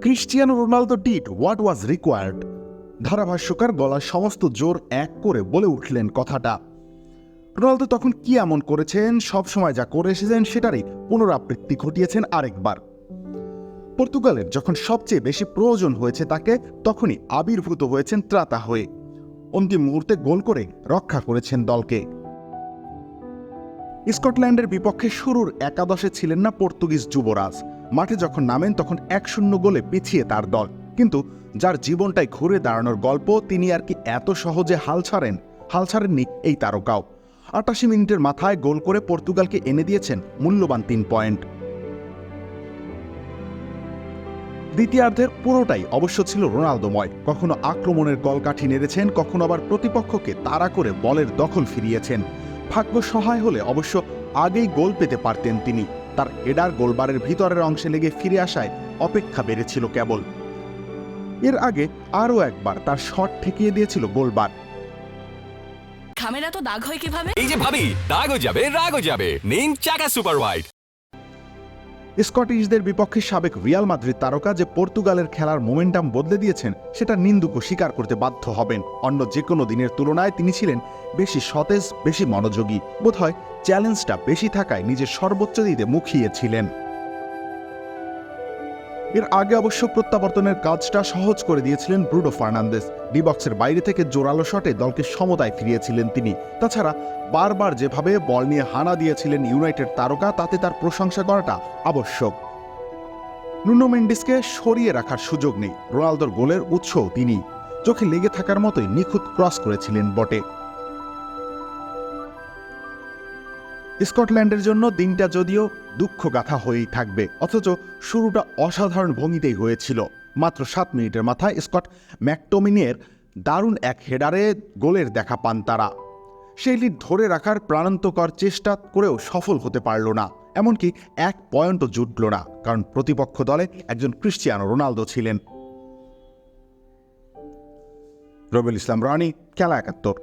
Cristiano Ronaldo did what was required. ধারাভাষ্যকার গলার সমস্ত জোর এক করে বলে উঠলেন কথাটা। রোনালদো তখন কি এমন করেছেন, সবসময় যা করে এসেছেন সেটারই পুনরাবৃত্তি ঘটিয়েছেন আরেকবার। পর্তুগালের যখন সবচেয়ে বেশি প্রয়োজন হয়েছে তাকে, তখনই আবির্ভূত হয়েছেন ত্রাতা হয়ে। অন্তিম মুহূর্তে গোল করে রক্ষা করেছেন দলকে। স্কটল্যান্ডের বিপক্ষে শুরুর একাদশে ছিলেন না পর্তুগিজ যুবরাজ। মাঠে যখন নামেন তখন 1-0 গোলে পিছিয়ে তার দল। কিন্তু যার জীবনটাই ঘুরে দাঁড়ানোর গল্প, তিনি আর কি এত সহজে হাল ছাড়েননি এই তারকাও। 88 মিনিটের মাথায় গোল করে পর্তুগালকে এনে দিয়েছেন মূল্যবান 3 পয়েন্ট। দ্বিতীয়ার্ধের পুরোটাই অবশ্য ছিল রোনালদোময়। কখনো আক্রমণের কলকাঠি নেড়েছেন, কখনো আবার প্রতিপক্ষকে তাড়া করে বলের দখল ফিরিয়েছেন। ভাগ্য সহায় হলে অবশ্য আগেই গোল পেতে পারতেন তিনি। তার হেডার গোলবারের ভিতরের অংশে লেগে ফিরে আসায় অপেক্ষা বেড়েছিল কেবল। এর আগে আরও একবার তার শট ঠেকিয়ে দিয়েছিল গোলবার। খামেরা তো দাগ হয় কিভাবে? এই যে ভাবি, দাগও যাবে রাগও যাবে, নিন চাকা সুপার হোয়াইট। স্কটিশদের বিপক্ষে সাবেক রিয়াল মাদ্রিদ তারকা যে পর্তুগালের খেলার মোমেন্টাম বদলে দিয়েছেন, সেটা নিন্দুকও স্বীকার করতে বাধ্য হবেন। অন্য যে কোনো দিনের তুলনায় তিনি ছিলেন বেশি সতেজ, বেশি মনোযোগী। বোধহয় চ্যালেঞ্জটা বেশি থাকায় নিজের সর্বোচ্চ দিতে মুখিয়েছিলেন। এর আগে অবশ্য প্রত্যাবর্তনের কাজটা সহজ করে দিয়েছিলেন ব্রুনো ফার্নান্দেজ। ডি বক্সের বাইরে থেকে জোরালো শটে দলকে সমতায় ফিরিয়েছিলেন তিনি। তাছাড়া বারবার যেভাবে বল নিয়ে হানা দিয়েছিলেন ইউনাইটেড তারকা, তাতে তার প্রশংসা করাটা আবশ্যক। নুনো মেন্ডিসকে সরিয়ে রাখার সুযোগ নেই। রোনালদোর গোলের উৎসও তিনি। চোখে লেগে থাকার মতোই নিখুঁত ক্রস করেছিলেন বটে। স্কটল্যান্ডের জন্য দিনটা যদিও দুঃখগাথা হয়েই থাকবে, অথচ শুরুটা অসাধারণ ভঙ্গিতেই হয়েছিল। মাত্র 7 মিনিটের মাথায় স্কট ম্যাকটোমিনের দারুণ এক হেডারে গোলের দেখা পান তারা। সেই লিড ধরে রাখার প্রাণান্তকর চেষ্টা করেও সফল হতে পারল না। এমনকি 1 পয়েন্টও জুটল না, কারণ প্রতিপক্ষ দলে একজন ক্রিস্টিয়ানো রোনালদো ছিলেন। রবিউল ইসলাম রানী, খেলা 71।